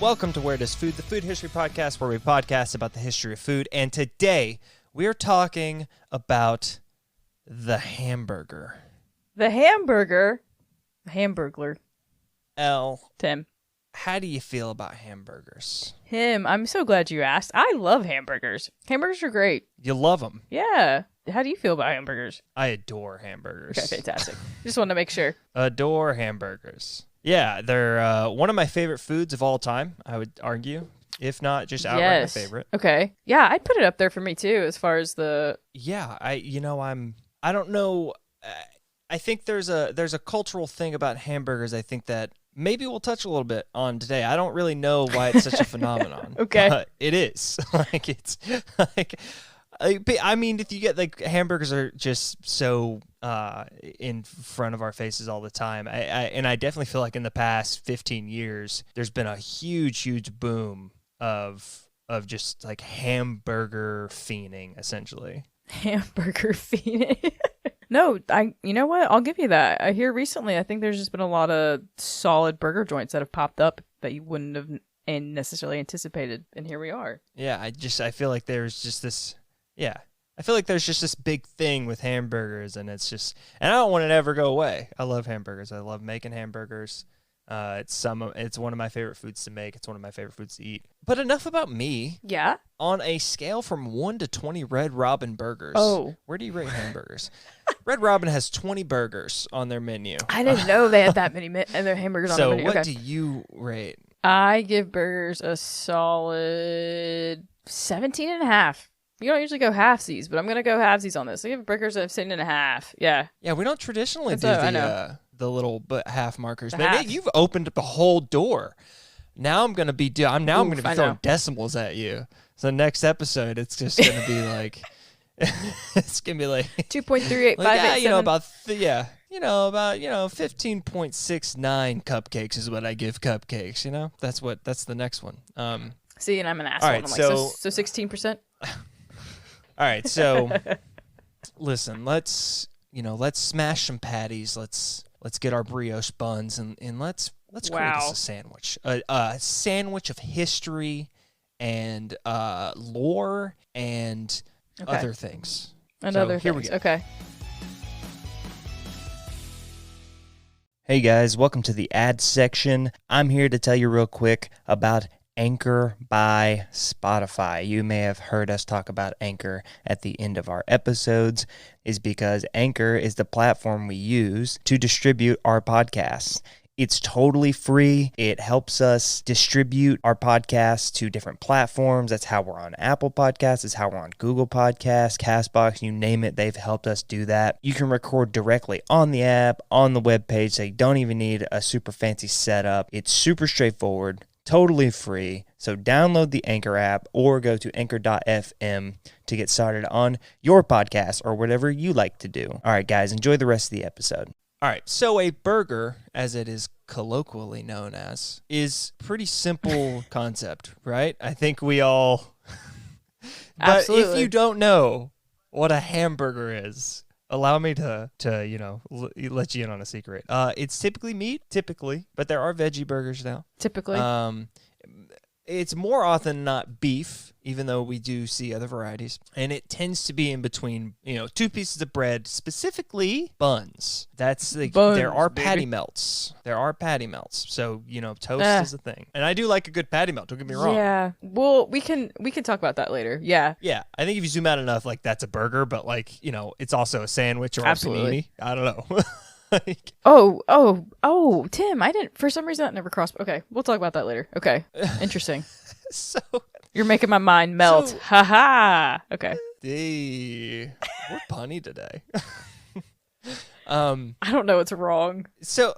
Welcome to Where Does Food, the food history podcast where we podcast about the history of food. And today we're talking about the hamburger. The hamburger? The hamburglar. Tim, how do you feel about hamburgers? I'm so glad you asked. I love hamburgers. Hamburgers are great. You love them? Yeah. How do you feel about hamburgers? I adore hamburgers. Okay, fantastic. Just wanted to make sure. Adore hamburgers. Yeah, they're one of my favorite foods of all time, I would argue. If not, just outright my favorite. Okay. Yeah, I'd put it up there for me too, as far as the... Yeah, I don't know. I think there's a cultural thing about hamburgers. I think that maybe we'll touch a little bit on today. I don't really know why it's such a phenomenon. Okay. But it is. It's like... I mean, if you get hamburgers are just so in front of our faces all the time. I definitely feel like in the past 15 years, there's been a huge boom of just like hamburger fiending, essentially. Hamburger fiending. No, you know what? I'll give you that. I hear recently, I think there's just been a lot of solid burger joints that have popped up that you wouldn't have necessarily anticipated, and here we are. Yeah, I feel like there's just this. Yeah, I feel like there's just this big thing with hamburgers, and I don't want it to ever go away. I love hamburgers. I love making hamburgers. It's one of my favorite foods to make. It's one of my favorite foods to eat. But enough about me. Yeah. On a scale from 1 to 20 Red Robin burgers, where do you rate hamburgers? Red Robin has 20 burgers on their menu. I didn't know they had that many their hamburgers on their menu. So what do you rate? I give burgers a solid 17.5. You don't usually go halfsies, but I'm going to go halfsies on this. I give burgers a 17.5. Yeah. Yeah, we don't traditionally do the little half markers. But you've opened up a whole door. Now I'm going to be throwing decimals at you. So next episode, it's just going to be like, it's going to be like 2.38587. About 15.69 cupcakes is what I give cupcakes. That's the next one. See, and I'm an asshole. Right, I'm so 16%. All right, so listen, let's smash some patties. Let's get our brioche buns and let's create us a sandwich. A sandwich of history and lore and other things. Here we go. Okay. Hey guys, welcome to the ad section. I'm here to tell you real quick about Anchor by Spotify. You may have heard us talk about Anchor at the end of our episodes, is because Anchor is the platform we use to distribute our podcasts. It's totally free. It helps us distribute our podcasts to different platforms. That's how we're on Apple Podcasts. It's how we're on Google Podcasts, CastBox, you name it. They've helped us do that. You can record directly on the app, on the webpage, so you don't even need a super fancy setup. It's super straightforward. Totally free. So download the Anchor app or go to anchor.fm to get started on your podcast or whatever you like to do. All right, guys, enjoy the rest of the episode. All right, so a burger, as it is colloquially known as, is pretty simple concept, right? I think we all... But Absolutely. if you don't know what a hamburger is, allow me to let you in on a secret. It's typically meat, but there are veggie burgers now. Typically. It's more often than not beef, even though we do see other varieties. And it tends to be in between, two pieces of bread, specifically buns. That's there are patty melts. So, toast is a thing. And I do like a good patty melt, don't get me wrong. Yeah. Well, we can talk about that later. Yeah. Yeah. I think if you zoom out enough, that's a burger, but it's also a sandwich or Absolutely. a panini. I don't know. Tim, for some reason that never crossed. Okay, we'll talk about that later. Okay, interesting. So you're making my mind melt. Haha. Okay. We're punny today. I don't know what's wrong. So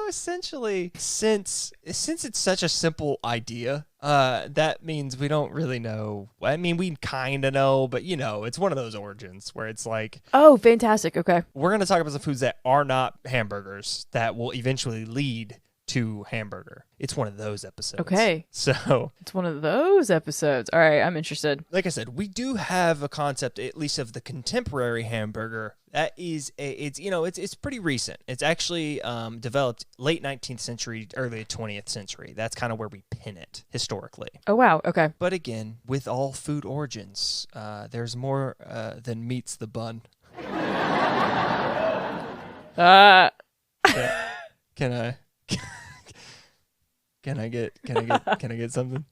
essentially, since it's such a simple idea, that means we don't really know. I mean, we kind of know, but it's one of those origins where it's like, oh, fantastic. Okay, we're gonna talk about some foods that are not hamburgers that will eventually lead to hamburger. It's one of those episodes. Okay. So It's one of those episodes. All right, I'm interested. like I said, we do have a concept, at least of the contemporary hamburger. That is, it's pretty recent. It's actually developed late 19th century, early 20th century. That's kind of where we pin it historically. Oh, wow. Okay. But again, with all food origins, there's more than meets the bun. Can I get something?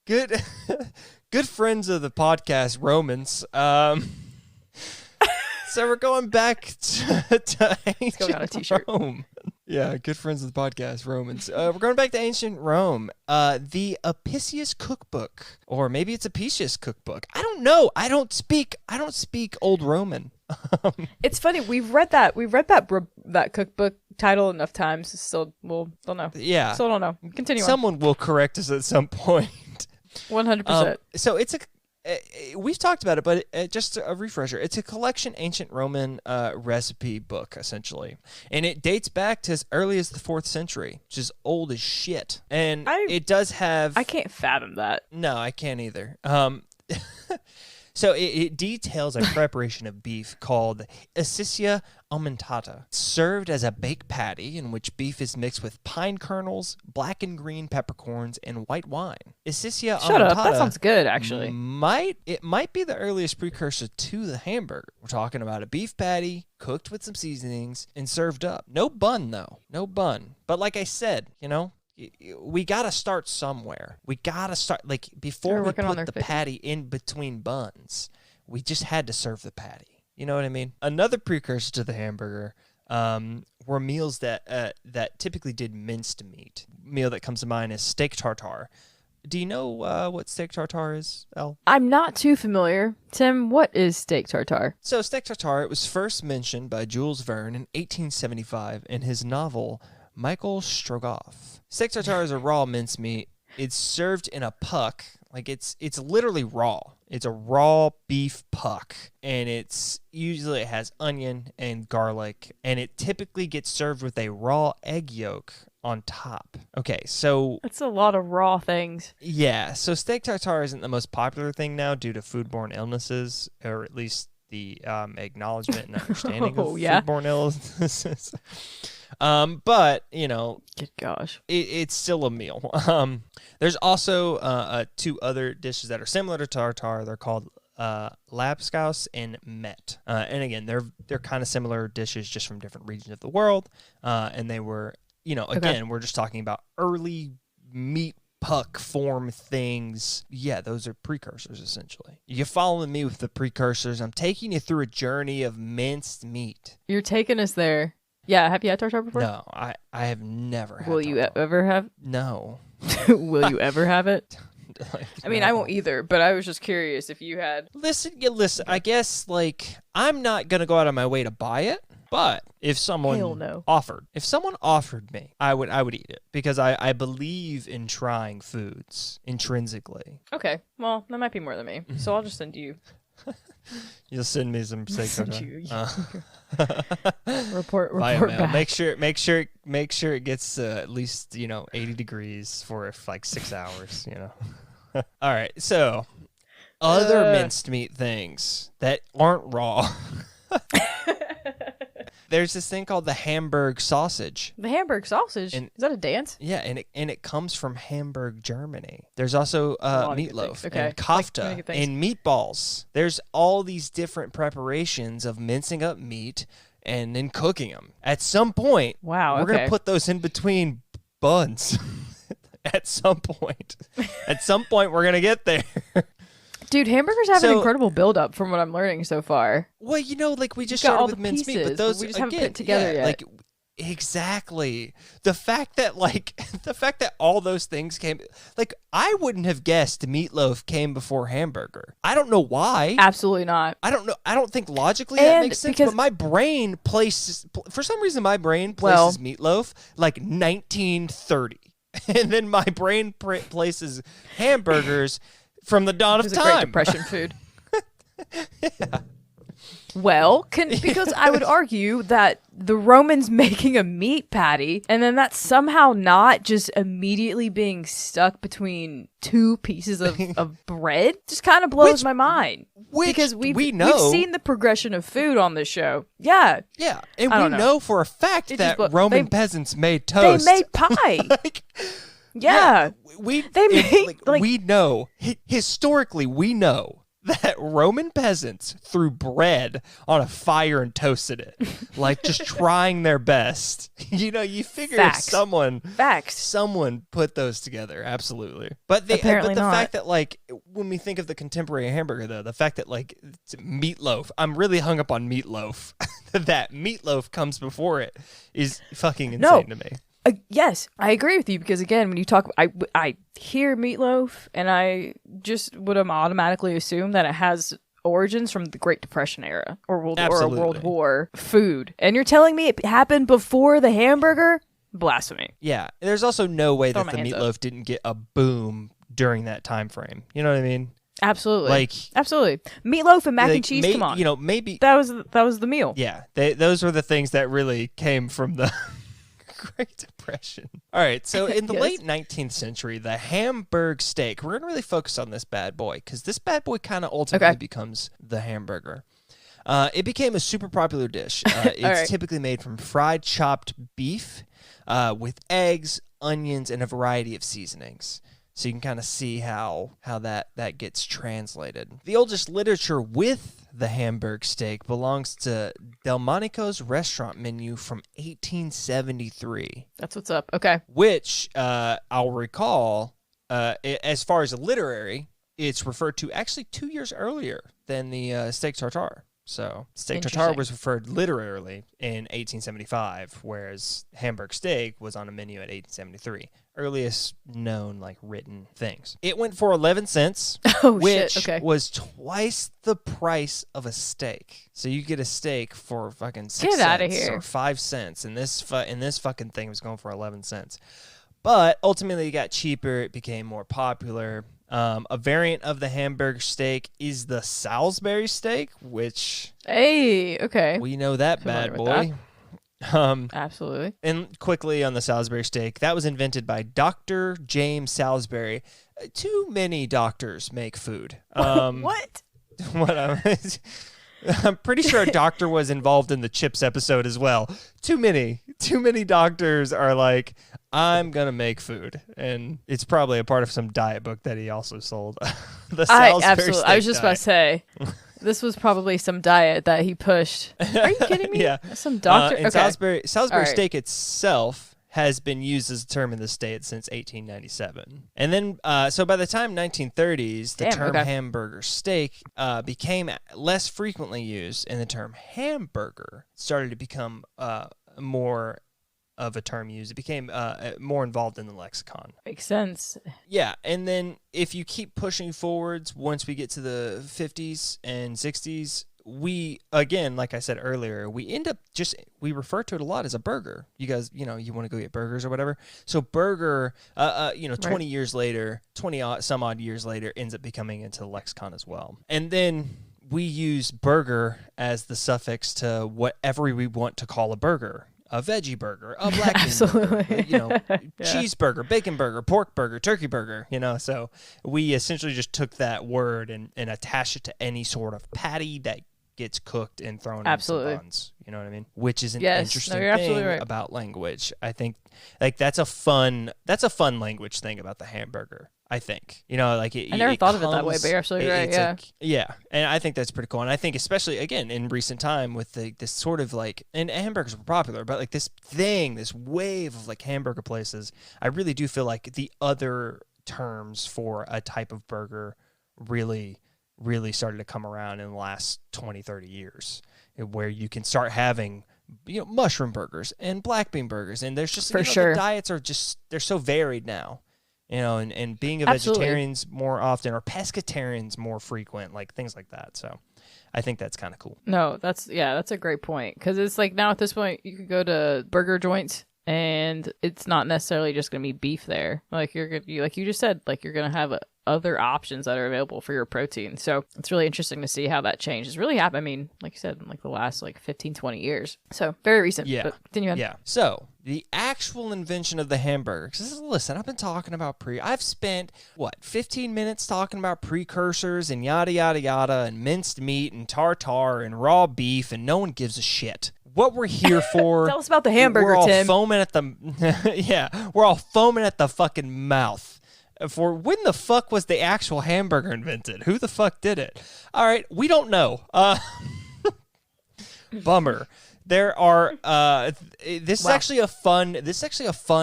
Good friends of the podcast, Romans. So we're going back to ancient Rome. Yeah, good friends of the podcast, Romans. We're going back to ancient Rome. The Apicius Cookbook, or maybe it's Apicius Cookbook. I don't know. I don't speak Old Roman. It's funny. We've read that cookbook title enough times. Still, we'll don't know. Yeah. Still don't know. Continue. Someone will correct us at some point. 100%. So it's we've talked about it, but just a refresher. It's a collection ancient Roman recipe book, essentially. And it dates back to as early as the 4th century, which is old as shit. And it does have... I can't fathom that. No, I can't either. So it details a preparation of beef called Acicia aumentata, served as a baked patty in which beef is mixed with pine kernels, black and green peppercorns, and white wine. Acicia aumentata. Shut up. That sounds good, actually. It might be the earliest precursor to the hamburger. We're talking about a beef patty cooked with some seasonings and served up. No bun, though. No bun. But like I said, we got to start somewhere. We got to start, before we put the patty in between buns, we just had to serve the patty. You know what I mean? Another precursor to the hamburger were meals that typically did minced meat. Meal that comes to mind is steak tartare. Do you know what steak tartare is, Elle? I'm not too familiar. Tim, what is steak tartare? So steak tartare, it was first mentioned by Jules Verne in 1875 in his novel Michael Strogoff. Steak tartare is a raw mincemeat. It's served in a puck. It's literally raw. It's a raw beef puck, and it has onion and garlic, and it typically gets served with a raw egg yolk on top. Okay, so that's a lot of raw things. Yeah, so steak tartare isn't the most popular thing now due to foodborne illnesses, or at least the acknowledgement and understanding of foodborne illnesses. But good gosh, it's still a meal. There's also two other dishes that are similar to tartare. They're called lapskaus and met. And again, they're kind of similar dishes, just from different regions of the world. And they were, again, we're just talking about early meat puck form things. Yeah, those are precursors, essentially. You following me with the precursors? I'm taking you through a journey of minced meat. You're taking us there. Yeah, have you had tartare before? No, I have never had Will you ever have? No. Will you ever have it? I mean, I won't either, but I was just curious if you had. Listen, I guess, I'm not going to go out of my way to buy it, but if someone offered me, I would eat it, because I believe in trying foods intrinsically. Okay, well, that might be more than me, so I'll just send you. You'll send me some steak tartare. Report back. Make sure it gets at least 80 degrees for 6 hours. All right, so other minced meat things that aren't raw. There's this thing called the Hamburg sausage. The Hamburg sausage? Is that a dance? Yeah, and it comes from Hamburg, Germany. There's also meatloaf and kofta and meatballs. There's all these different preparations of mincing up meat and then cooking them. At some point, we're going to put those in between buns. At some point. We're going to get there. Dude, hamburgers have an incredible build-up from what I'm learning so far. Well, we just started with minced meat, but those we just haven't put it together yet. Exactly. The fact that all those things came, I wouldn't have guessed meatloaf came before hamburger. I don't know why. Absolutely not. I don't know. I don't think logically that makes sense, but my brain places, for some reason, places meatloaf 1930. And then my brain places hamburgers from the dawn of time. It was a Great Depression food. Yeah. Well, because I would argue that the Romans making a meat patty and then that somehow not just immediately being stuck between two pieces of bread just kind of blows my mind. Because we've seen the progression of food on this show. Yeah. Yeah. And we know for a fact that Roman peasants made toast. They made pie. Yeah. We know, historically, we know that Roman peasants threw bread on a fire and toasted it, like just trying their best. You figure someone put those together, absolutely. But the fact that when we think of the contemporary hamburger, though, the fact that it's meatloaf, I'm really hung up on meatloaf. That meatloaf comes before it is fucking insane to me. Yes, I agree with you because again, when you talk, I hear meatloaf and I just would automatically assume that it has origins from the Great Depression era or World War food. And you're telling me it happened before the hamburger? Blasphemy. Yeah, there's also no way that the meatloaf didn't get a boom during that time frame. You know what I mean? Absolutely. Absolutely. Meatloaf and mac and cheese, come on. Maybe that was the meal. Yeah, those were the things that really came from the Great Depression. All right, so in the late 19th century, the Hamburg steak, we're going to really focus on this bad boy because this bad boy kind of ultimately becomes the hamburger. It became a super popular dish. It's typically made from fried chopped beef with eggs, onions, and a variety of seasonings. So you can kind of see how that gets translated. The oldest literature with the Hamburg steak belongs to Delmonico's restaurant menu from 1873. That's what's up. Okay. Which I'll recall, as far as literary, it's referred to actually 2 years earlier than the steak tartare. So steak tartare was referred literarily in 1875, whereas Hamburg steak was on a menu at 1873. Earliest known written things. It went for 11 cents, which was twice the price of a steak. So you get a steak for fucking 6 cents or 5 cents, and this fucking thing was going for 11 cents. But ultimately, it got cheaper. It became more popular. A variant of the Hamburg steak is the Salisbury steak, which we know that bad boy. Absolutely. And quickly on the Salisbury steak, that was invented by Dr. James Salisbury. Too many doctors make food. What? I'm pretty sure a doctor was involved in the Chips episode as well. Too many doctors are like, I'm going to make food. And it's probably a part of some diet book that he also sold. The Salisbury steak I was just diet. About to say, this was probably some diet that he pushed. Are you kidding me? Yeah. Some doctor? And Salisbury steak itself has been used as a term in the state since 1897. And then, so by the time 1930s, the term hamburger steak became less frequently used, and the term hamburger started to become more of a term used. It became more involved in the lexicon. Makes sense. Yeah, and then if you keep pushing forwards, once we get to the 50s and 60s, we, again, like I said earlier, we end up we refer to it a lot as a burger. You guys, you want to go get burgers or whatever. So burger, 20 years later, 20 some odd years later, ends up becoming into the lexicon as well. And then we use burger as the suffix to whatever we want to call a burger. A veggie burger, a black bean burger, cheeseburger, bacon burger, pork burger, turkey burger, So we essentially just took that word and attached it to any sort of patty that gets cooked and thrown in some buns. You know what I mean? Which is an interesting thing about language. I think that's a fun language thing about the hamburger. I think, I never thought of it that way, but you're absolutely right. Yeah. And I think that's pretty cool. And I think especially, again, in recent time with this sort of and hamburgers were popular, but this wave of hamburger places, I really do feel like the other terms for a type of burger really, really started to come around in the last 20, 30 years, where you can start having mushroom burgers and black bean burgers. And there's just, the diets are they're so varied now. And being a vegetarian's more often, or pescatarians more frequent, things like that. So I think that's kind of cool. No, that's a great point. Because it's now at this point, you could go to burger joints and it's not necessarily just going to be beef there. Like you just said, you're going to have other options that are available for your protein. So it's really interesting to see how that change has really happened. I mean, like you said, in like the last like 15, 20 years. So very recent. Yeah. But continue on. Yeah. So the actual invention of the hamburger. Because listen, I've been talking about I've spent, 15 minutes talking about precursors and yada, yada, yada, and minced meat and tartare and raw beef, and no one gives a shit. What we're here for. Tell us about the hamburger, we're all Tim. Foaming at the, yeah, we're all foaming at the fucking mouth. For when the fuck was the actual hamburger invented? Who the fuck did it? All right, we don't know. Bummer. There are this is actually a fun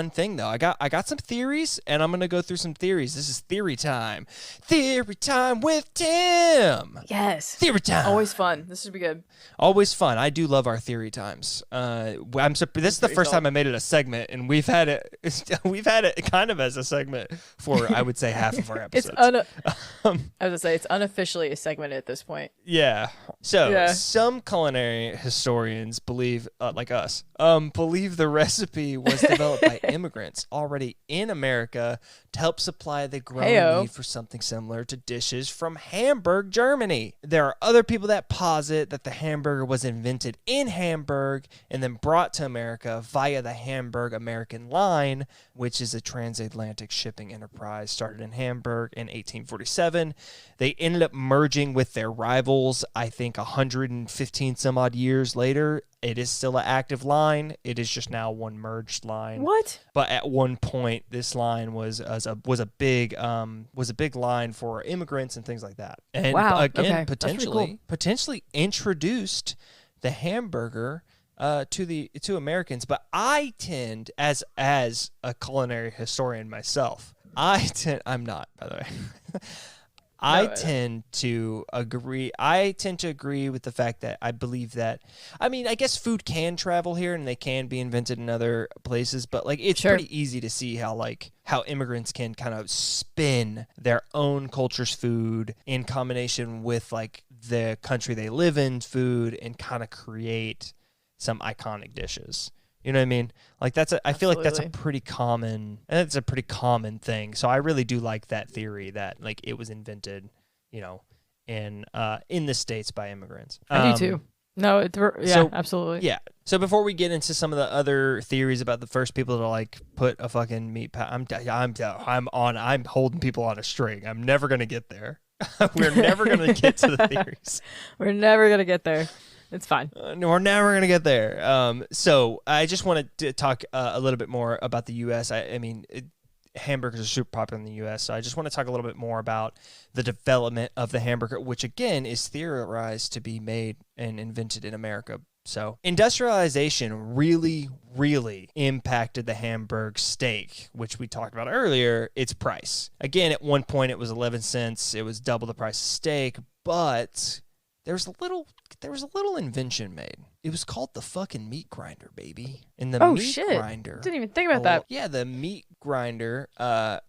thing though. I got some theories and I'm going to go through some theories. This is theory time. Theory time with Tim. Yes. Theory time. Always fun. This should be good. Always fun. I do love our theory times. This is the first time I made it a segment, and we've had it kind of as a segment for I would say half of our episodes. I was gonna say it's unofficially a segment at this point. Yeah. So some culinary historians believe, like us, believe the recipe was developed by immigrants already in America to help supply the growing need for something similar to dishes from Hamburg, Germany. There are other people that posit that the hamburger was invented in Hamburg and then brought to America via the Hamburg American Line, which is a transatlantic shipping enterprise started in Hamburg in 1847. They ended up merging with their rivals, I think 115 some odd years later. It is still an active line. It is just now one merged line. What? But at one point, this line was a big line for immigrants and things like that. And again, potentially introduced the hamburger to Americans. But I tend, as a culinary historian myself, I'm not, by the way. I tend to agree with the fact that I believe that, I mean, I guess food can travel here and they can be invented in other places, but like it's pretty easy to see how immigrants can kind of spin their own culture's food in combination with like the country they live in food and kind of create some iconic dishes. You know what I mean? Like I feel like that's a pretty common thing. So I really do like that theory that like it was invented, in the States by immigrants. I do too. No, absolutely. Yeah. So before we get into some of the other theories about the first people to like put a fucking meat I'm holding people on a string. I'm never gonna get there. We're never gonna get to the theories. We're never gonna get there. It's fine. No, we're never going to get there. So I just wanted to talk a little bit more about the U.S. I mean, hamburgers are super popular in the U.S., so I just want to talk a little bit more about the development of the hamburger, which, again, is theorized to be made and invented in America. So industrialization really, really impacted the Hamburg steak, which we talked about earlier, its price. Again, at one point, it was 11 cents. It was double the price of steak, but there was a little invention made. It was called the fucking meat grinder, baby. And the meat grinder. Didn't even think about that. Yeah, the meat grinder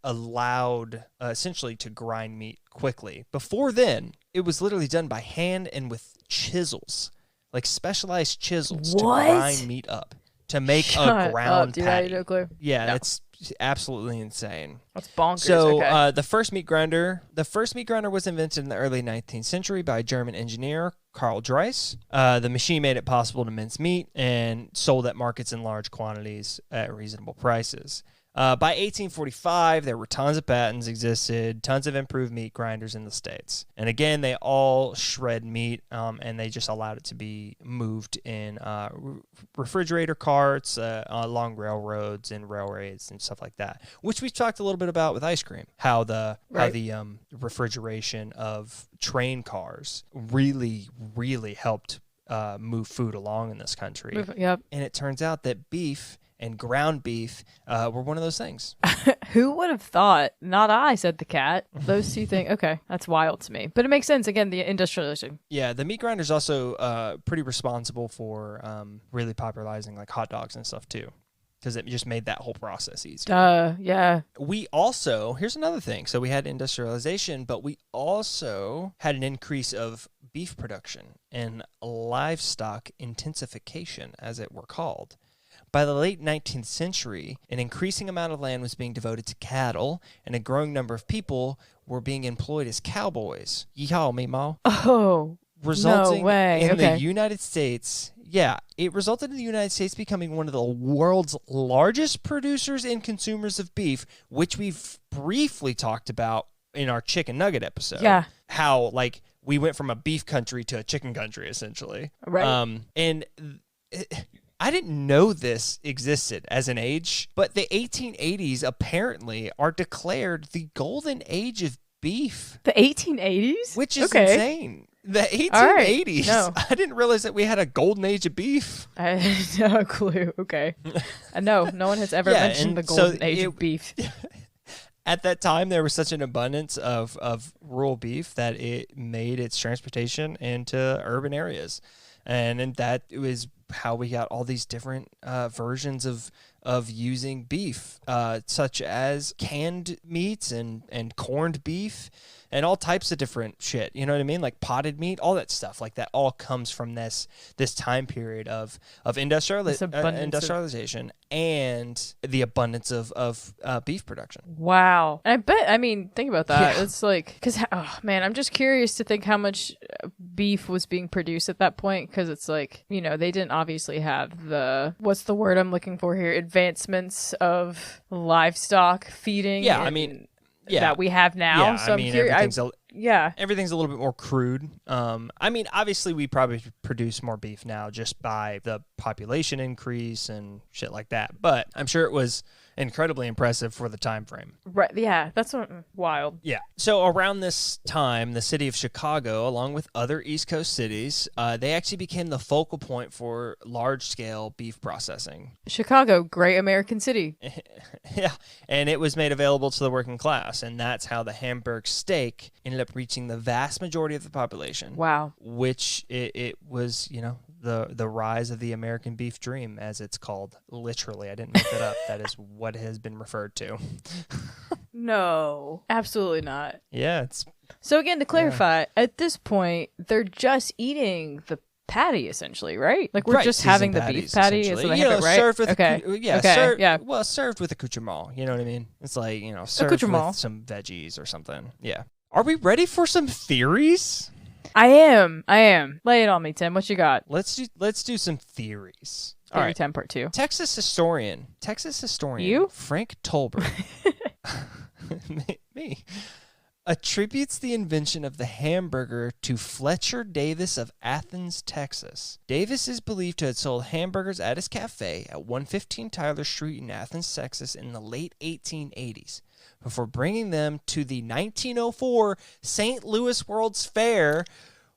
allowed essentially to grind meat quickly. Before then, it was literally done by hand and with chisels, like specialized chisels to grind meat up to make a ground patty. No clue. Yeah, that's absolutely insane. That's bonkers. So the first meat grinder was invented in the early 19th century by German engineer Karl Dreiss. The machine made it possible to mince meat and sold at markets in large quantities at reasonable prices. By 1845, there were tons of patents existed, tons of improved meat grinders in the States. And again, they all shred meat, and they just allowed it to be moved in refrigerator carts, along railroads and railways and stuff like that, which we talked a little bit about with ice cream, how the refrigeration of train cars really, really helped move food along in this country. Yep. And it turns out that beef and ground beef were one of those things. Who would have thought? Not I, said the cat. Those two things. Okay, that's wild to me. But it makes sense. Again, the industrialization. Yeah, the meat grinder is also pretty responsible for really popularizing like hot dogs and stuff too, because it just made that whole process easier. Yeah. We also, here's another thing. So we had industrialization, but we also had an increase of beef production and livestock intensification, as it were called. By the late 19th century, an increasing amount of land was being devoted to cattle, and a growing number of people were being employed as cowboys. Yeehaw, meemaw. Oh, Resulting no way. in Okay. the United States. Yeah, it resulted in the United States becoming one of the world's largest producers and consumers of beef, which we've briefly talked about in our chicken nugget episode. Yeah. How, like, we went from a beef country to a chicken country, essentially. Right. And I didn't know this existed as an age, but the 1880s apparently are declared the golden age of beef, The 1880s? which is okay. insane. The All right. 1880s. No. I didn't realize that we had a golden age of beef. I had no clue. Okay. No one has ever Yeah, mentioned the and so golden age of beef. At that time, there was such an abundance of rural beef that it made its transportation into urban areas. And that was how we got all these different versions of using beef, such as canned meats and corned beef and all types of different shit. You know what I mean? Like potted meat, all that stuff. Like that all comes from this time period of industrialization and the abundance of beef production. Wow. And I mean, think about that. Yeah. It's like, because, oh man, I'm just curious to think how much beef was being produced at that point. Because it's like, they didn't obviously have what's the word I'm looking for here? Advancements of livestock feeding. Yeah, I mean, yeah. That we have now. Yeah, So I mean, I'm curious. everything's a little bit more crude. I mean, obviously, we probably produce more beef now just by the population increase and shit like that. But I'm sure it was incredibly impressive for the time frame. Right. Yeah, that's wild. Yeah. So around this time, the city of Chicago, along with other East Coast cities, they actually became the focal point for large-scale beef processing. Chicago, great American city. Yeah, and it was made available to the working class, and that's how the Hamburg steak ended up reaching the vast majority of the population. Wow. Which it was, the rise of the American beef dream, as it's called. Literally, I didn't make that up. That is what it has been referred to. No, absolutely not. Yeah, it's... So again, to clarify, at this point, they're just eating the patty, essentially, right? Like, we're right, just having the beef patty. Is what I have it, right? Served with okay. served with accoutrement. You know what I mean? It's like, served with some veggies or something. Yeah. Are we ready for some theories? I am. Lay it on me, Tim. What you got? Let's do some theories. Theory All right. 10 part 2. Texas historian You? Frank Tolbert me attributes the invention of the hamburger to Fletcher Davis of Athens, Texas. Davis is believed to have sold hamburgers at his cafe at 115 Tyler Street in Athens, Texas in the late 1880s before bringing them to the 1904 St. Louis World's Fair,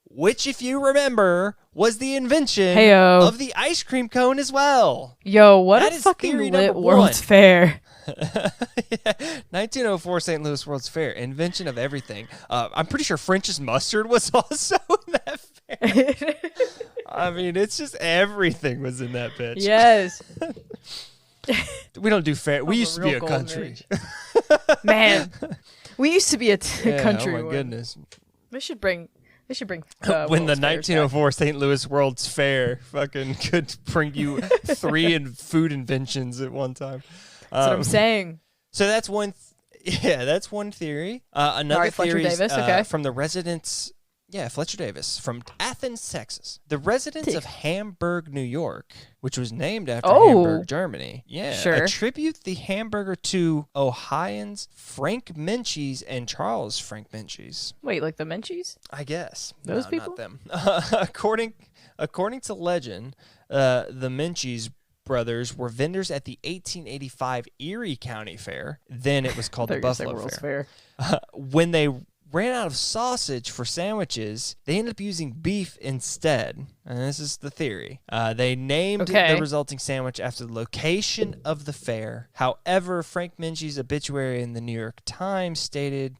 which, if you remember, was the invention of the ice cream cone as well. Yo, what that a fucking lit one. World's Fair. Yeah, 1904 St. Louis World's Fair, invention of everything. I'm pretty sure French's mustard was also in that fair. I mean, it's just everything was in that bitch. Yes. We don't do fair. We used to be a country. Man, we used to be a country. Oh my goodness. They should bring when the 1904 St. Louis World's Fair fucking could bring you 3 food inventions at one time. That's what I'm saying. So that's one. That's one theory. Another theory is from the residents. Yeah, Fletcher Davis from Athens, Texas. The residents of Hamburg, New York, which was named after Hamburg, Germany. Yeah, attribute the hamburger to Ohioans Frank Menchie's and Charles Frank Menchie's. Wait, like the Menchie's? I guess those people. Not them. According to legend, the Menchie's brothers were vendors at the 1885 Erie County Fair. Then it was called the Buffalo Fair. When they ran out of sausage for sandwiches, they ended up using beef instead. And this is the theory. They named the resulting sandwich after the location of the fair. However, Frank Menchie's obituary in the New York Times stated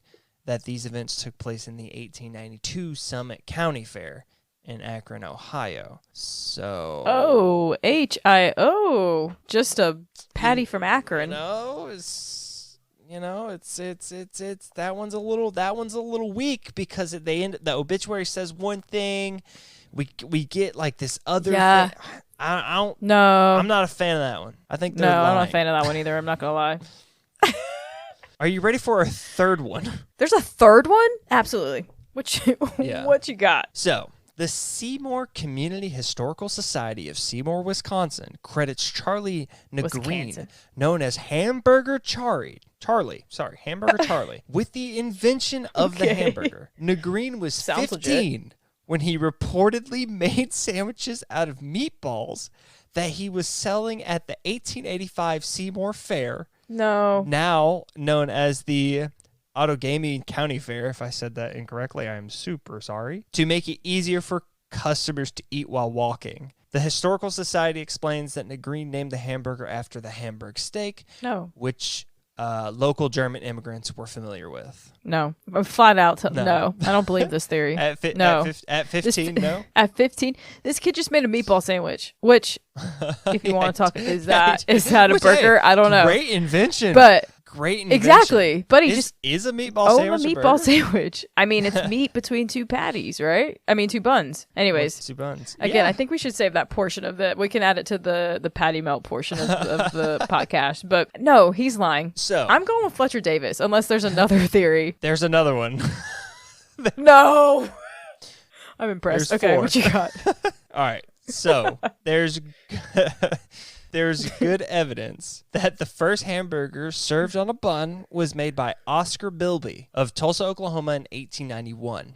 that these events took place in the 1892 Summit County Fair in Akron, Ohio. So... Oh, H-I-O. Just a patty from Akron. It's that one's a little weak because the obituary says one thing, we get like this other thing. I don't. No. I'm not a fan of that one. I think they're No, lying. I'm not a fan of that one either. I'm not going to lie. Are you ready for a third one? There's a third one? Absolutely. Yeah. What you got? So, the Seymour Community Historical Society of Seymour, Wisconsin, credits Charlie Negreen, Wisconsin. known as Hamburger Charlie, with the invention of the hamburger. Negreen was Sounds 15 when he reportedly made sandwiches out of meatballs that he was selling at the 1885 Seymour Fair, No. now known as the Outagamie County Fair. If I said that incorrectly, I am super sorry. To make it easier for customers to eat while walking. The Historical Society explains that Negreen named the hamburger after the Hamburg steak, No. which local German immigrants were familiar with. No. I'm flat out. No. No. I don't believe this theory. No. At 15, no? At 15, this kid just made a meatball sandwich, which, if you want to talk, is that a burger? I don't know. Great invention. But great invention. exactly. But he just is a meatball sandwich. a meatball sandwich. I mean, it's meat between two patties, right? I mean, two buns. Anyways, two buns. Again, I think we should save that portion of it. We can add it to the patty melt portion of the podcast. But no, he's lying. So I'm going with Fletcher Davis, unless there's another theory. There's another one. No. I'm impressed. There's Okay, 4. what you got? All right. So there's good evidence that the first hamburger served on a bun was made by Oscar Bilby of Tulsa, Oklahoma in 1891.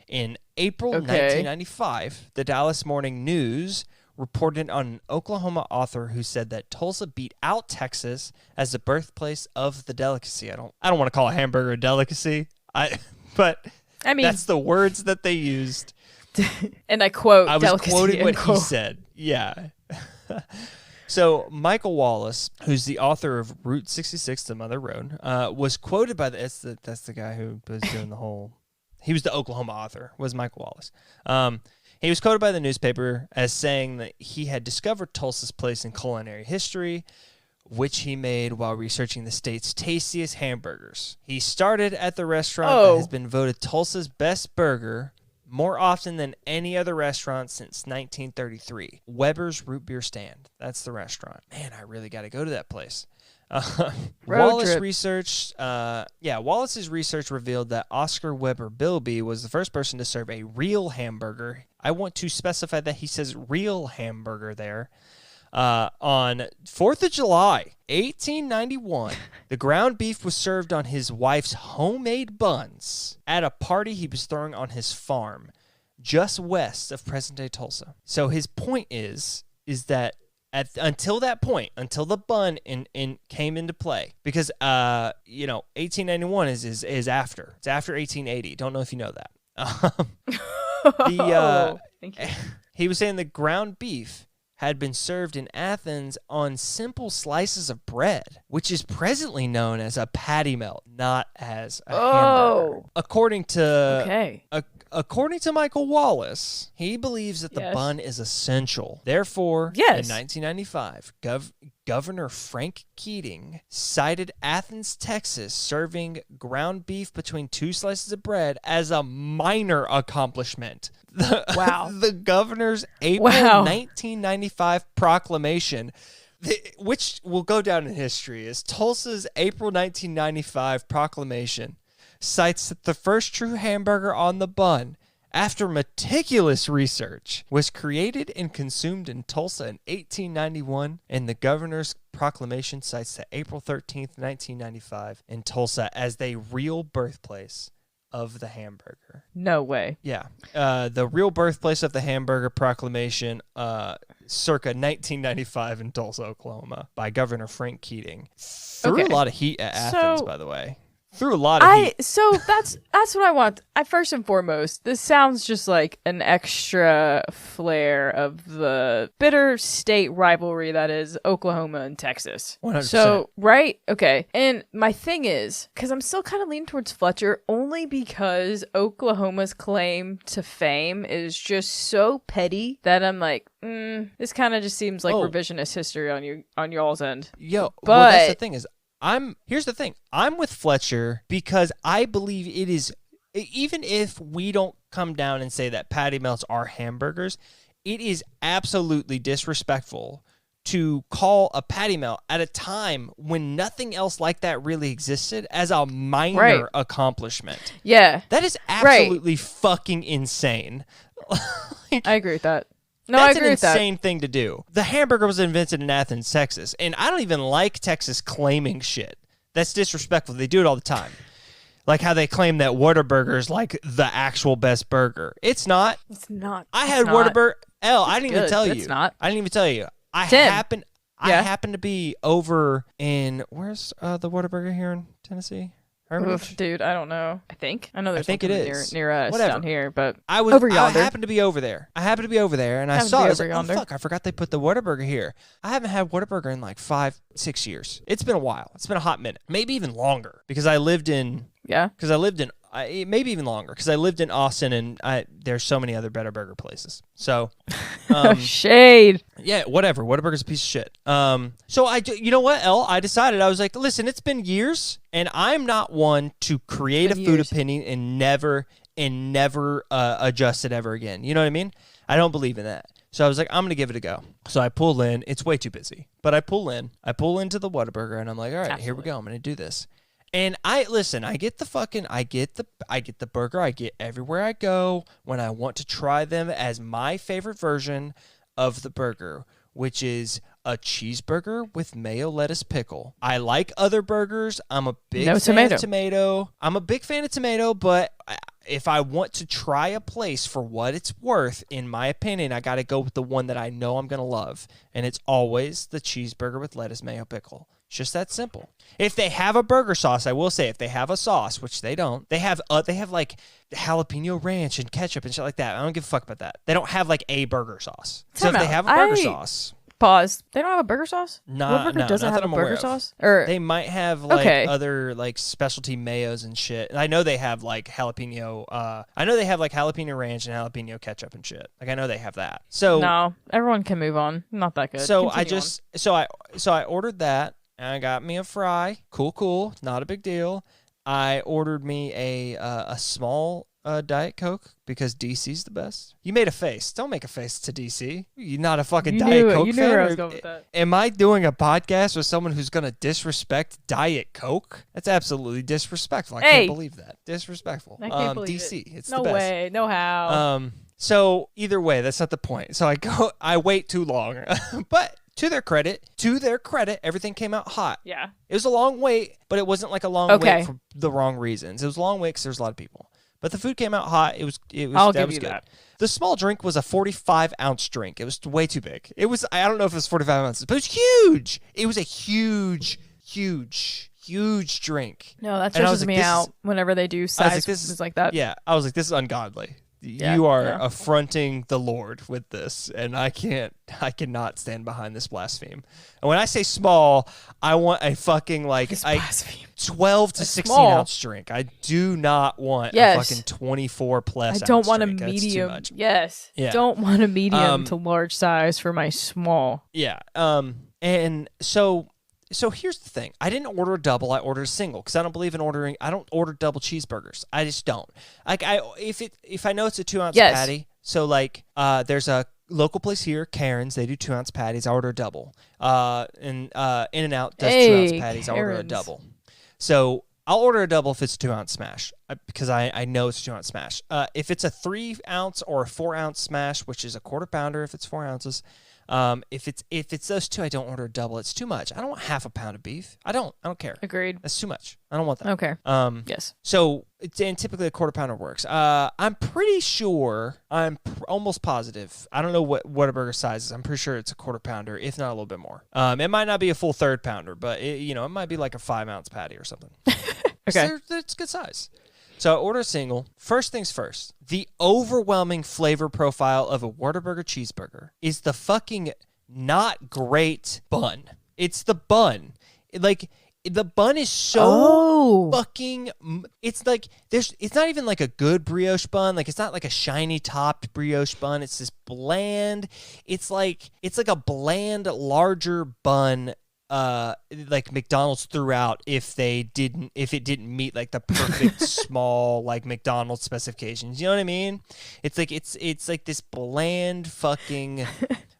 In April 1995, the Dallas Morning News reported on an Oklahoma author who said that Tulsa beat out Texas as the birthplace of the delicacy. I don't want to call a hamburger a delicacy. But I mean, that's the words that they used. And I quote, I was quoting what he said. Yeah. So Michael Wallace, who's the author of Route 66, The Mother Road, was quoted by that's the guy who was doing the whole. He was the Oklahoma author. Was Michael Wallace? He was quoted by the newspaper as saying that he had discovered Tulsa's place in culinary history, which he made while researching the state's tastiest hamburgers. He started at the restaurant that has been voted Tulsa's best burger more often than any other restaurant since 1933. Weber's Root Beer Stand. That's the restaurant. Man, I really got to go to that place. Wallace's research revealed that Oscar Weber Bilby was the first person to serve a real hamburger. I want to specify that he says real hamburger there. On 4th of July, 1891, the ground beef was served on his wife's homemade buns at a party he was throwing on his farm just west of present-day Tulsa. So his point is that until that point, until the bun came into play, because 1891 is after. It's after 1880. Don't know if you know that. Thank you. He was saying the ground beef had been served in Athens on simple slices of bread, which is presently known as a patty melt, not as a hamburger. According to Michael Wallace, he believes that the bun is essential. Therefore, in 1995, Governor Frank Keating cited Athens, Texas, serving ground beef between two slices of bread as a minor accomplishment. The governor's April 1995 proclamation, which will go down in history as Tulsa's April 1995 proclamation, cites that the first true hamburger on the bun, after meticulous research, was created and consumed in Tulsa in 1891, and the governor's proclamation cites the April 13th, 1995 in Tulsa as the real birthplace of the hamburger. No way. Yeah. The real birthplace of the hamburger proclamation, circa 1995 in Tulsa, Oklahoma, by Governor Frank Keating. Threw a lot of heat at Athens, by the way. Threw a lot of heat. So that's what I want. First and foremost, this sounds just like an extra flair of the bitter state rivalry that is Oklahoma and Texas. 100%. So, right? Okay. And my thing is, because I'm still kind of leaning towards Fletcher, only because Oklahoma's claim to fame is just so petty that I'm like, this kind of just seems like revisionist history on y'all's end. Well, that's the thing is, here's the thing. I'm with Fletcher because I believe it is, even if we don't come down and say that patty melts are hamburgers, it is absolutely disrespectful to call a patty melt at a time when nothing else like that really existed as a minor accomplishment. Yeah. That is absolutely fucking insane. I agree with that. No, That's I agree with that. an insane thing to do. The hamburger was invented in Athens, Texas, and I don't even like Texas claiming shit. That's disrespectful. They do it all the time. Like how they claim that Whataburger is like the actual best burger. It's not. It's not. I had Whataburger. I didn't even tell you. It's not. I didn't even tell you. I Tim. happened to be over in where's the Whataburger here in Tennessee? Oof, dude, I don't know. I know there's think one it is. near us down here, but I happened to be over there. And I saw it. I was like, oh, yonder. fuck, I forgot they put the Whataburger here. I haven't had Whataburger in like 5-6 years. It's been a while. It's been a hot minute. Maybe even longer because I lived in maybe even longer because I lived in Austin and there's so many other better burger places. So, shade. Yeah, whatever. Whataburger's a piece of shit. So you know what, Elle? I decided, I was like, listen, it's been years, and I'm not one to create a food opinion and never adjust it ever again. You know what I mean? I don't believe in that. So I was like, I'm going to give it a go. So I pull in. It's way too busy. But I pull into the Whataburger, and I'm like, all right, Here we go. I'm going to do this. And I get the burger I get everywhere I go when I want to try them as my favorite version of the burger, which is a cheeseburger with mayo, lettuce, pickle. I like other burgers. I'm a big fan of tomato. I'm a big fan of tomato, but if I want to try a place for what it's worth, in my opinion, I got to go with the one that I know I'm going to love, and it's always the cheeseburger with lettuce, mayo, pickle. It's just that simple. If they have a burger sauce, I will say, if they have a sauce, which they don't, they have like jalapeno ranch and ketchup and shit like that. I don't give a fuck about that. They don't have like a burger sauce. So if they have a burger sauce. Pause. They don't have a burger sauce? No, doesn't have a burger sauce? Or they might have like other like specialty mayos and shit. And I know they have like jalapeno. I know they have like jalapeno ranch and jalapeno ketchup and shit. Like I know they have that. So no, everyone can move on. Not that good. So I ordered that. And I got me a fry. Cool. Not a big deal. I ordered me a small Diet Coke because DC's the best. You made a face. Don't make a face to DC. You're not a fucking Diet Coke fan. You knew where I was going with that. Am I doing a podcast with someone who's going to disrespect Diet Coke? That's absolutely disrespectful. I can't believe that. Disrespectful. I can't believe DC. it. It's the best. No way. No how. So either way, that's not the point. So I wait too long. But to their credit, everything came out hot. Yeah. It was a long wait, but it wasn't like a long wait for the wrong reasons. It was a long wait because there's a lot of people. But the food came out hot. I'll give you good. that. The small drink was a 45-ounce drink. It was way too big. I don't know if it was 45 ounces, but it was huge. It was a huge drink. No, that stresses me out whenever they do sizes like that. Yeah, I was like, this is ungodly. You are affronting the Lord with this, and I cannot stand behind this blaspheme. And when I say small, I want a fucking 12 to 16 ounce drink. I do not want a fucking 24 plus. I don't ounce want drink. a medium. That's too much. Yes. Yeah. Don't want a medium to large size for my small. Yeah. And so here's the thing. I didn't order a double. I ordered a single because I don't believe in ordering. I don't order double cheeseburgers. I just don't. Like if I know it's a 2-ounce patty. So like there's a local place here, Karen's. They do 2-ounce patties. I order a double. And In-N-Out does 2-ounce patties. I order a double. So I'll order a double if it's a 2-ounce smash because I know it's a 2-ounce smash. If it's a 3-ounce or a 4-ounce smash, which is a quarter pounder if it's 4 ounces. If it's those two, I don't order a double. It's too much. I don't want half a pound of beef. I don't care. Agreed. That's too much. I don't want that. Okay. Yes. So and typically a quarter pounder works. I'm pretty sure. I'm almost positive. I don't know what a burger size is. I'm pretty sure it's a quarter pounder, if not a little bit more. It might not be a full third pounder, but it might be like a 5-ounce patty or something. Okay. So it's good size. So I order a single. First things first, the overwhelming flavor profile of a Whataburger cheeseburger is the fucking not great bun. It's the bun. Like, the bun is so fucking... It's like, it's not even like a good brioche bun. Like, it's not like a shiny topped brioche bun. It's this bland... It's like a bland, larger bun like McDonald's threw out if it didn't meet like the perfect small like McDonald's specifications. You know what I mean? It's like this bland fucking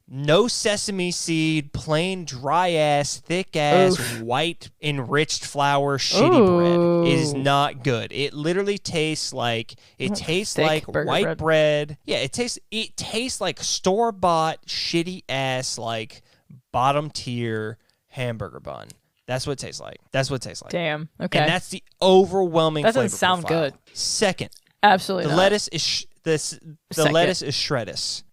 no sesame seed, plain dry ass, thick ass, white enriched flour shitty bread. It is not good. It literally tastes like white bread. Yeah, it tastes like store-bought shitty ass like bottom tier hamburger bun. That's what it tastes like. Damn. Okay. And that's the overwhelming that flavor doesn't sound profile. good. Second, absolutely the not. lettuce is lettuce is shreddis.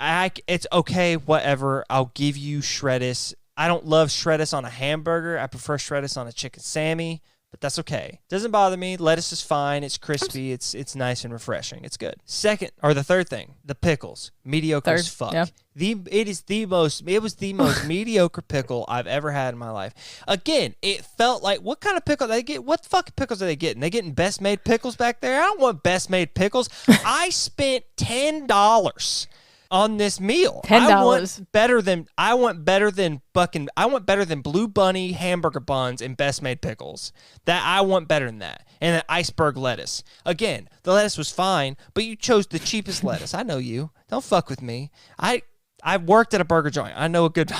It's okay, whatever. I'll give you shreddis. I don't love shreddis on a hamburger. I prefer shreddis on a chicken Sammy, but that's okay. Doesn't bother me. Lettuce is fine. It's crispy. It's nice and refreshing. It's good. The third thing, the pickles. Mediocre as fuck. Yeah. It was the most mediocre pickle I've ever had in my life. Again, it felt like, what kind of pickle did they get? What fucking pickles are they getting? They getting best made pickles back there? I don't want best made pickles. I spent $10 on this meal. I want better than Blue Bunny hamburger buns and best made pickles. I want better than that. And an iceberg lettuce. Again, the lettuce was fine, but you chose the cheapest lettuce. I know you. Don't fuck with me. I've worked at a burger joint. I know good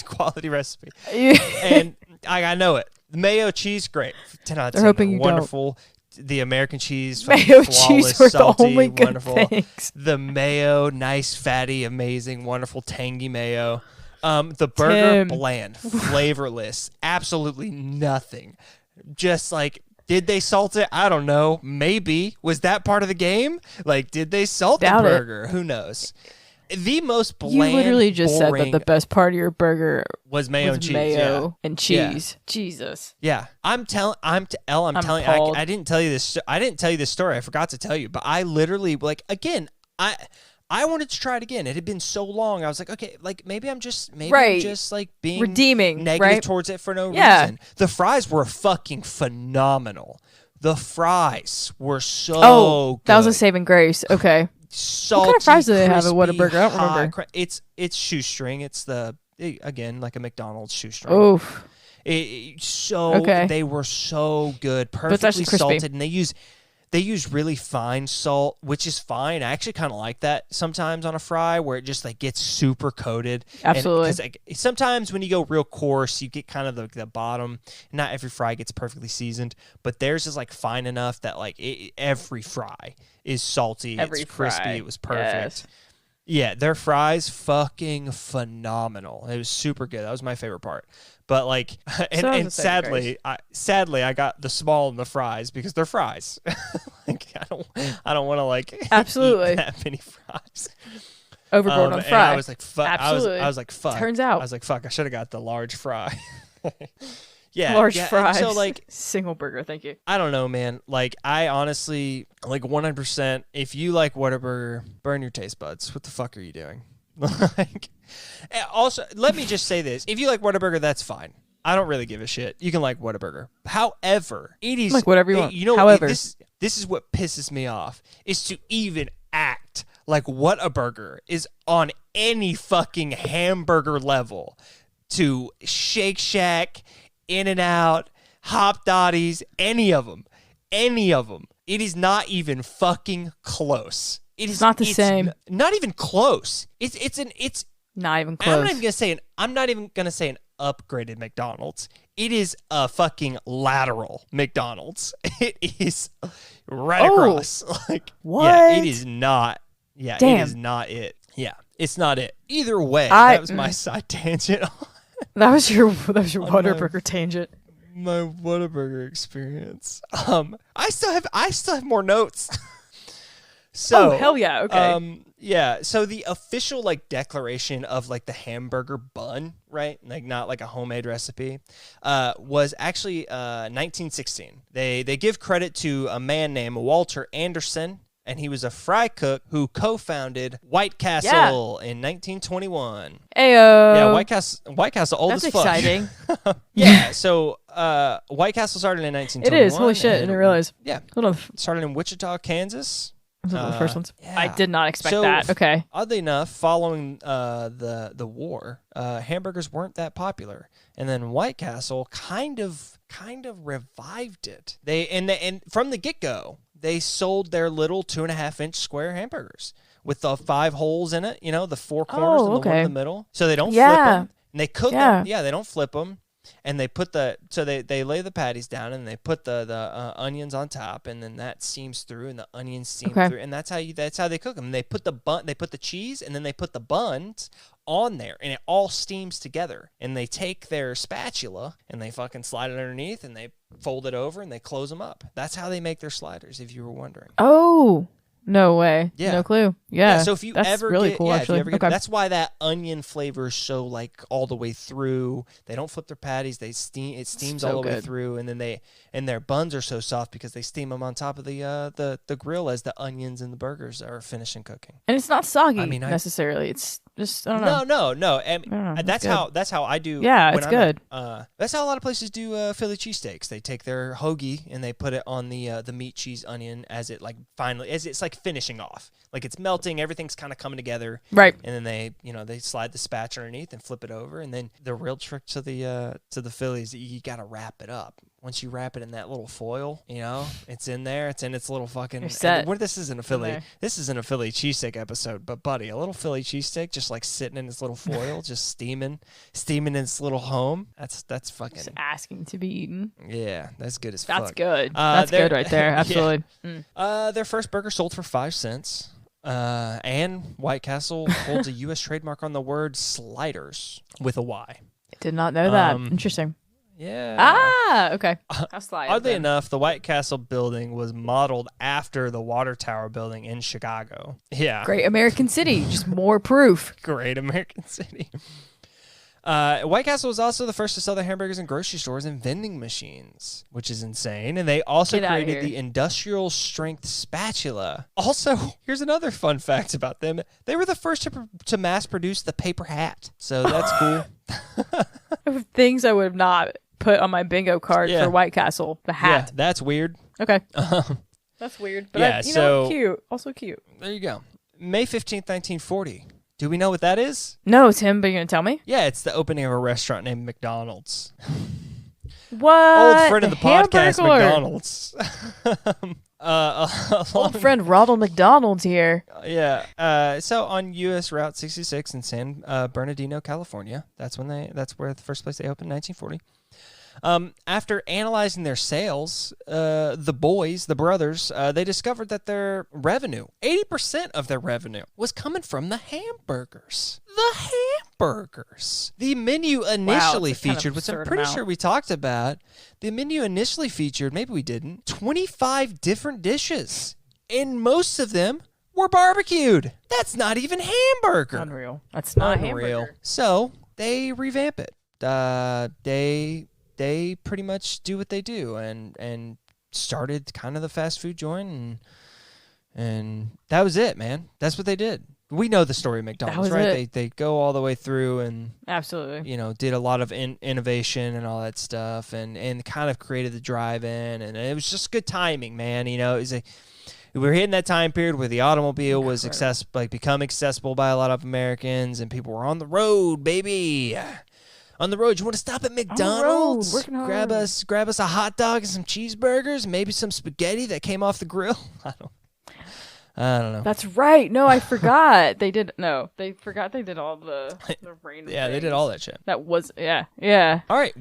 quality recipe. And I know it. The mayo cheese, great. 10 out of 10. They're hoping you wonderful. The American cheese, mayo flawless, cheese were salty, the only good wonderful. things. The mayo, nice, fatty, amazing, wonderful, tangy mayo. The burger, bland, flavorless, absolutely nothing. Just like, did they salt it? I don't know. Maybe. Was that part of the game? Like, did they salt the burger? Who knows? The most bland, you literally just said that the best part of your burger was mayo and cheese. Mayo and cheese. Yeah. Jesus. Yeah. I'm telling you, I didn't tell you this. I didn't tell you this story. I forgot to tell you, but I literally, like, again, I wanted to try it again. It had been so long. I was like, okay, like maybe I'm just like being redeeming, negative towards it for no reason. The fries were fucking phenomenal. The fries were so good. That was a saving grace. Okay. Salty, what kind of fries do they have at crispy, Whataburger? I don't remember. It's shoestring. It's again like a McDonald's shoestring. Oof. They were so good, perfectly salted, and they use really fine salt, which is fine. I actually kind of like that sometimes on a fry where it just like gets super coated. Absolutely. Because like, sometimes when you go real coarse, you get kind of the bottom. Not every fry gets perfectly seasoned, but theirs is like fine enough that like every fry is salty. It's crispy. It was perfect. Yes. Yeah, their fries fucking phenomenal. It was super good. That was my favorite part. But like, and sadly, I got the small and the fries because they're fries. Like I don't want to like absolutely eat that many fries. Overboard on fries. I was like, fuck. Absolutely. I was like, fuck. Turns out. I was like, fuck. I should have got the large fry. Yeah, large fries. So like single burger, thank you. I don't know, man. Like I honestly, like 100%. If you like Whataburger, burn your taste buds. What the fuck are you doing? Like, also, let me just say this: if you like Whataburger, that's fine. I don't really give a shit. You can like Whataburger. However, it is like whatever you want. You know, however, this is what pisses me off: is to even act like Whataburger is on any fucking hamburger level to Shake Shack, In-N-Out, Hop Dotties, any of them. It is not even fucking close. It's not the same. Not even close. It's not even close. I'm not even gonna say an upgraded McDonald's. It is a fucking lateral McDonald's. It is right across. Like what? Yeah, it is not. Yeah, damn. It is not it. Yeah, it's not it. Either way, that was my side tangent. That was your Whataburger tangent. My Whataburger experience. I still have more notes. So, hell yeah, okay. Yeah, so the official like declaration of like the hamburger bun, right? Like not like a homemade recipe, was actually 1916. They give credit to a man named Walter Anderson, and he was a fry cook who co-founded White Castle in 1921. Ayo. Yeah, White Castle old That's as fuck. That's exciting. Yeah, so White Castle started in 1921. It is. Holy shit, I didn't realize. Yeah. Hold on. Started in Wichita, Kansas. Those are the first ones. Yeah. I did not expect So, that. Okay. Oddly enough, following the war, hamburgers weren't that popular, and then White Castle kind of revived it. And from the get go, they sold their little 2.5-inch square hamburgers with the 5 holes in it. You know, the 4 corners and the one in the middle, so they don't flip them. And they cook them. Yeah, they don't flip them. And they put they lay the patties down and they put the onions on top, and then that steams through and the onions steam through, and that's how they cook them. And they put the cheese, and then they put the buns on there, and it all steams together. And they take their spatula and they fucking slide it underneath, and they fold it over and they close them up. That's how they make their sliders, if you were wondering. Oh. No way. Yeah. No clue. Yeah. So if you that's ever really get, cool, if you actually. ever get, that's why that onion flavor is so like all the way through. They don't flip their patties. It steams all the way through, and then their buns are so soft because they steam them on top of the grill as the onions and the burgers are finishing cooking. And it's not soggy necessarily. It's just I don't know. No. That's how I do. Yeah, it's good. That's how a lot of places do Philly cheesesteaks. They take their hoagie and they put it on the meat, cheese, onion as it's like finishing off, like it's melting, everything's kind of coming together, right? And then they slide the spatula underneath and flip it over, and then the real trick to the Phillies, you got to wrap it up. Once you wrap it in that little foil, it's in there, it's in its little fucking. This isn't a Philly cheesesteak episode, but buddy, a little Philly cheesesteak just like sitting in its little foil, just steaming in its little home. That's fucking just asking to be eaten. Yeah, that's good as fuck. That's good. That's good right there. Absolutely. Yeah. Their first burger sold for 5 cents. And White Castle holds a U.S. trademark on the word sliders with a Y. I did not know that. Interesting. Yeah. Okay. Oddly enough, the White Castle building was modeled after the Water Tower building in Chicago. Yeah. Great American City. Just more proof. Great American City. White Castle was also the first to sell their hamburgers in grocery stores and vending machines, which is insane. And they also created the industrial strength spatula. Also, here's another fun fact about them. They were the first to mass produce the paper hat. So that's cool. Things I would have not put on my bingo card for White Castle. The hat. Yeah, that's weird. Okay. That's weird. But cute. Also cute. There you go. May 15th, 1940. Do we know what that is? No, Tim, but you're going to tell me? Yeah, it's the opening of a restaurant named McDonald's. What? Old friend of the podcast, McDonald's. Old friend Ronald McDonald's here. Yeah. So on U.S. Route 66 in San Bernardino, California, that's where the first place they opened, 1940. After analyzing their sales, the brothers, they discovered that their revenue, 80% of their revenue, was coming from the hamburgers. The menu initially featured, which I'm pretty sure we talked about, the menu initially featured, maybe we didn't, 25 different dishes. And most of them were barbecued. That's not even hamburger. Unreal. That's not hamburger. So they revamp it. They pretty much do what they do and started kind of the fast food joint, and that was it, man. That's what they did. We know the story of McDonald's, right? They go all the way through and absolutely, did a lot of innovation and all that stuff, and kind of created the drive-in, and it was just good timing, man. We were hitting that time period where the automobile was become accessible by a lot of Americans, and people were on the road, baby. On the road, you want to stop at McDonald's? Grab us a hot dog and some cheeseburgers, maybe some spaghetti that came off the grill. I don't know. That's right. No, I forgot. They forgot they did all the random Yeah, things. they did all that shit. That was yeah. All right,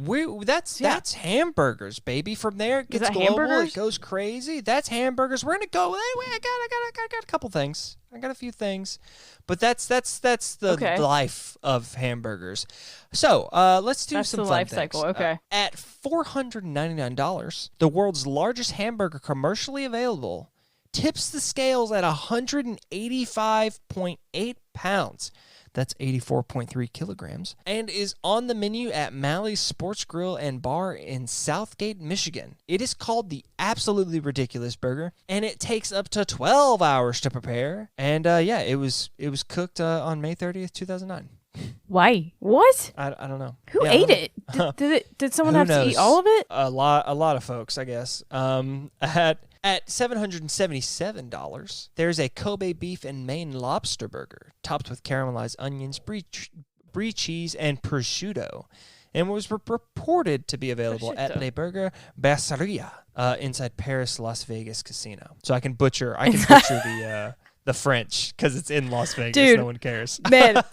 that's hamburgers, baby. From there it gets global. Hamburgers? It goes crazy. That's hamburgers. We're gonna go. Anyway, I got a couple things. I got a few things, but that's the life of hamburgers. So let's do some fun life things. Cycle. Okay. At $499, the world's largest hamburger commercially available tips the scales at 185.8 pounds. That's 84.3 kilograms. And is on the menu at Mally's Sports Grill and Bar in Southgate, Michigan. It is called the Absolutely Ridiculous Burger, and it takes up to 12 hours to prepare. And it was cooked on May 30th, 2009. Why? What? I don't know. Who ate it? Did someone have to eat all of it? A lot of folks, I guess. At $777, there's a Kobe beef and Maine lobster burger, topped with caramelized onions, brie cheese, and prosciutto, and was reported to be available at Le Burger Brasserie inside Paris Las Vegas Casino. So I can butcher the French because it's in Las Vegas. Dude, no one cares. Man,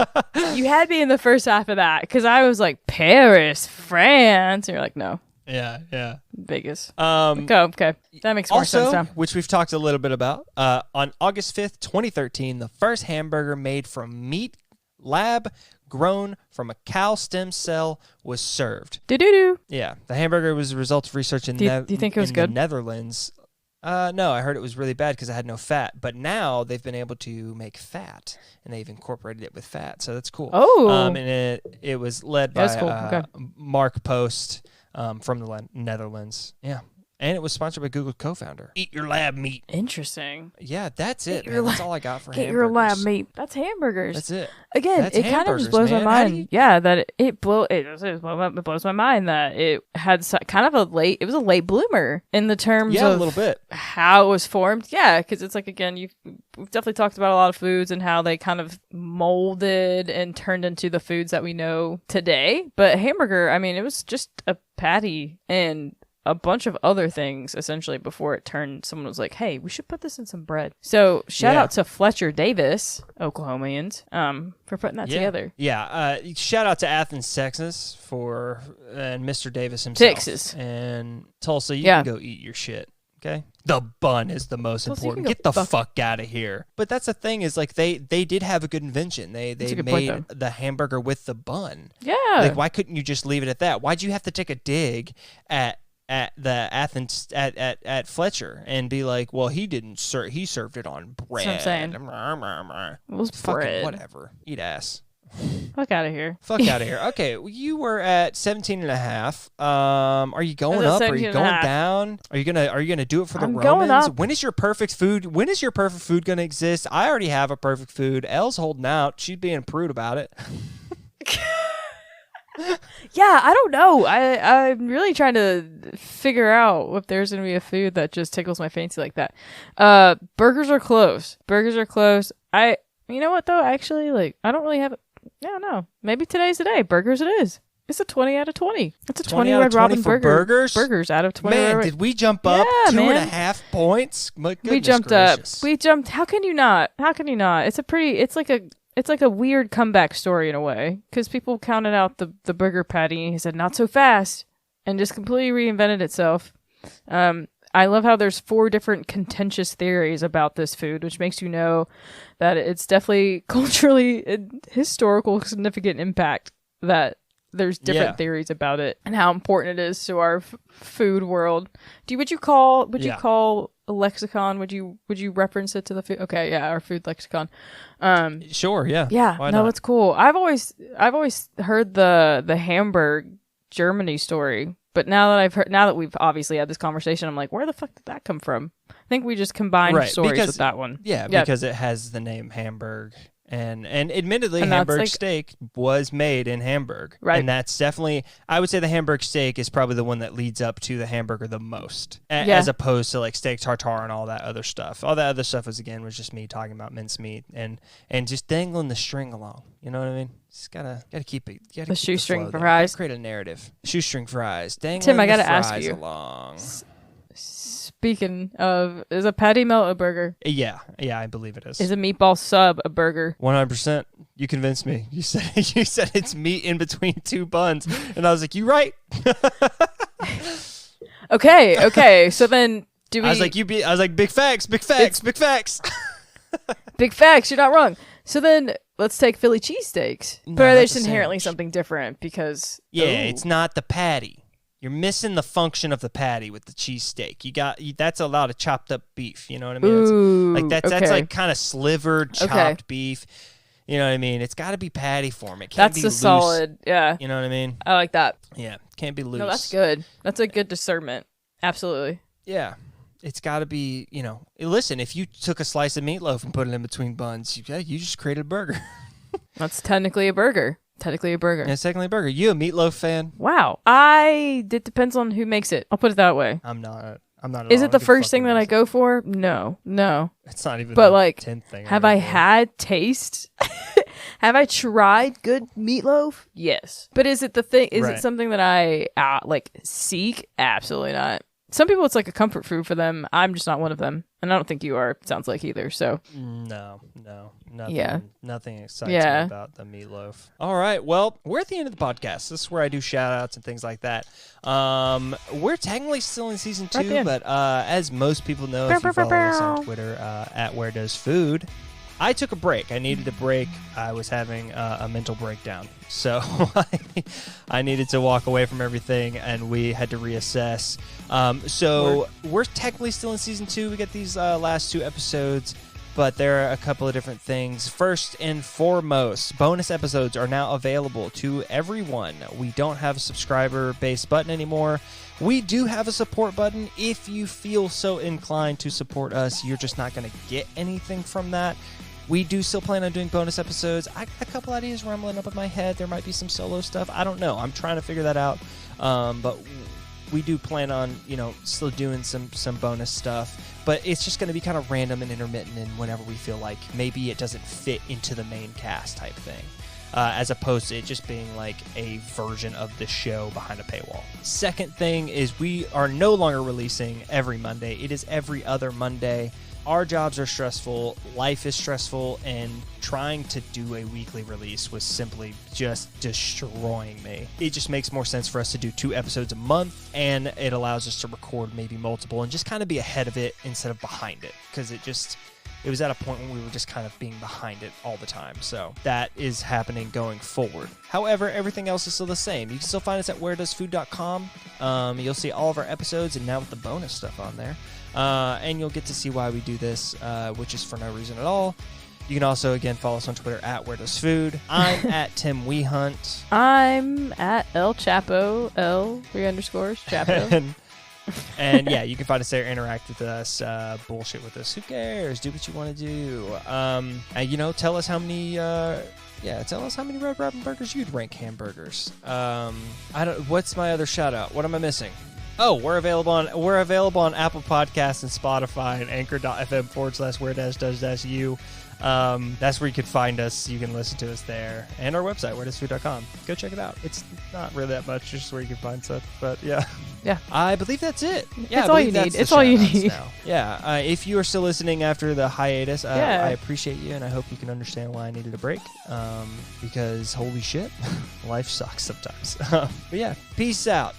you had me in the first half of that because I was like, Paris, France. And you're like, no. Yeah. Vegas. Okay. That makes more sense now. Which we've talked a little bit about, on August 5th, 2013, the first hamburger made from meat lab grown from a cow stem cell was served. Do-do-do. Yeah. The hamburger was a result of research in do you think it was good? the Netherlands. No, I heard it was really bad because it had no fat. But now they've been able to make fat, and they've incorporated it with fat. So that's cool. Oh. And it was led by cool. Mark Post from the Netherlands. Yeah. And it was sponsored by Google co-founder. Eat your lab meat. Interesting. Yeah, that's it, man. That's all I got for Get hamburgers. your lab meat. That's hamburgers. That's it. Again, That's it kind of just blows my mind. Yeah, that it blows my mind that it had kind of it was a late bloomer in the terms of a little bit how it was formed. Yeah, because it's like, again, we've definitely talked about a lot of foods and how they kind of molded and turned into the foods that we know today. But hamburger, I mean, it was just a patty and a bunch of other things essentially before it turned. Someone was like, hey, we should put this in some bread. So shout out to Fletcher Davis, Oklahomians, for putting that together. Yeah. Shout out to Athens, Texas and Mr. Davis himself. Texas. And Tulsa, you can go eat your shit. Okay. The bun is the most important. Get the fuck out of here. But that's the thing is, like, they did have a good invention. They made the hamburger with the bun. Yeah. Like, why couldn't you just leave it at that? Why'd you have to take a dig at the Athens at Fletcher and be like, well, he served it on bread. That's what I'm saying. It was bread. Whatever. Eat ass. Fuck out of here. Fuck out of here. Okay, well, you were at 17.5. Are you going up? Are you going down? Are you gonna do it for the Romans? Going up. When is your perfect food gonna exist? I already have a perfect food. Elle's holding out. She's being a prude about it. Yeah, I don't know. I'm really trying to figure out if there's going to be a food that just tickles my fancy like that. Burgers are close. You know what though? Actually, like, I don't really have. I don't know. Maybe today's the day. Burgers it is. It's a 20 out of 20. It's a 20 Red Robin burgers. Burgers out of 20. Man, did we jump up 2.5 points? My goodness we jumped gracious. up. We jumped. How can you not? It's like a weird comeback story in a way, because people counted out the burger patty. He said, not so fast, and just completely reinvented itself. I love how there's 4 different contentious theories about this food, which makes you know that it's definitely culturally and historical significant impact, that there's different theories about it and how important it is to our food world. Would you call a lexicon? Would you reference it to the food? Okay, yeah, our food lexicon. Sure, yeah. Yeah, why not? It's cool. I've always heard the Hamburg Germany story, but now that we've obviously had this conversation, I'm like, where the fuck did that come from? I think we just combined stories with that one. Yeah, because it has the name Hamburg. And admittedly, Hamburg steak was made in Hamburg. Right. And that's definitely, I would say the Hamburg steak is probably the one that leads up to the hamburger the most. As opposed to like steak tartare and all that other stuff. All that other stuff was just me talking about mincemeat and just dangling the string along. You know what I mean? Just gotta keep it. The shoestring fries. Create a narrative. Shoestring fries. Dangling Tim, I gotta the fries ask you. along. Speaking of, is a patty melt a burger? Yeah, I believe it is. Is a meatball sub a burger? 100%. You convinced me. You said it's meat in between 2 buns, and I was like, "You right." Okay. So then, I was like, big facts. Big facts. Big facts. You're not wrong. So then, let's take Philly cheesesteaks. No, but are they just inherently something different? Because it's not the patty. You're missing the function of the patty with the cheesesteak. That's a lot of chopped up beef. You know what I mean? That's like kind of slivered chopped beef. You know what I mean? It's got to be patty form. It can't be loose. Solid. Yeah. You know what I mean? I like that. Yeah, can't be loose. No, that's good. That's a good discernment. Absolutely. Yeah. It's got to be, listen, if you took a slice of meatloaf and put it in between buns, you just created a burger. That's technically a burger. Yeah, it's technically a burger. You a meatloaf fan? Wow. It depends on who makes it. I'll put it that way. I'm not. I'm not. Is it the first thing that I go for? No. It's not at Is all. it the Good first thing fucking that I reason. go for? No. It's not even. But the like, 10th thing. have go I for. had taste? Have I tried good meatloaf? Yes. But is it the thing? Is Right. it something that I like seek? Absolutely not. Some people, it's like a comfort food for them. I'm just not one of them, and I don't think you are. It sounds like either. So No, nothing. Yeah. Nothing excites Yeah. me about the meatloaf. All right, well, we're at the end of the podcast. This is where I do shout outs and things like that. We're technically still in season 2, Right there. but as most people know, if you follow us on Twitter at Where Does Food, I took a break. I needed a break. I was having a mental breakdown, so I needed to walk away from everything, and we had to reassess. So we're technically still in season 2. We get these last 2 episodes, but there are a couple of different things. First and foremost, bonus episodes are now available to everyone. We don't have a subscriber-based button anymore. We do have a support button. If you feel so inclined to support us, you're just not going to get anything from that. We do still plan on doing bonus episodes. I got a couple ideas rumbling up in my head. There might be some solo stuff. I don't know. I'm trying to figure that out. But we do plan on, still doing some bonus stuff. But it's just going to be kind of random and intermittent, and whenever we feel like maybe it doesn't fit into the main cast type thing. As opposed to it just being like a version of the show behind a paywall. Second thing is we are no longer releasing every Monday. It is every other Monday. Our jobs are stressful, life is stressful, and trying to do a weekly release was simply just destroying me. It just makes more sense for us to do 2 episodes a month, and it allows us to record maybe multiple and just kind of be ahead of it instead of behind it, because it was at a point when we were just kind of being behind it all the time. So that is happening going forward. However, everything else is still the same. You can still find us at wheredoesfood.com. You'll see all of our episodes, and now with the bonus stuff on there. And you'll get to see why we do this, which is for no reason at all. You can also, again, follow us on Twitter at wheredoesfood. I'm at Tim Wehunt. I'm at El Chapo, L_Chapo. And yeah, you can find us there, interact with us, bullshit with us. Who cares? Do what you want to do. And tell us how many Red Robin burgers you'd rank hamburgers. What's my other shout out? What am I missing? Oh, we're available on Apple Podcasts and Spotify and anchor.fm/where-does-you. That's where you can find us. You can listen to us there. And our website, wheredoesfood.com. Go check it out. It's not really that much, just where you can find stuff. But yeah. Yeah. I believe that's it. Yeah, It's all you need. It's all you need. Now. Yeah. If you are still listening after the hiatus, I appreciate you, and I hope you can understand why I needed a break. Because holy shit, life sucks sometimes. But yeah, peace out.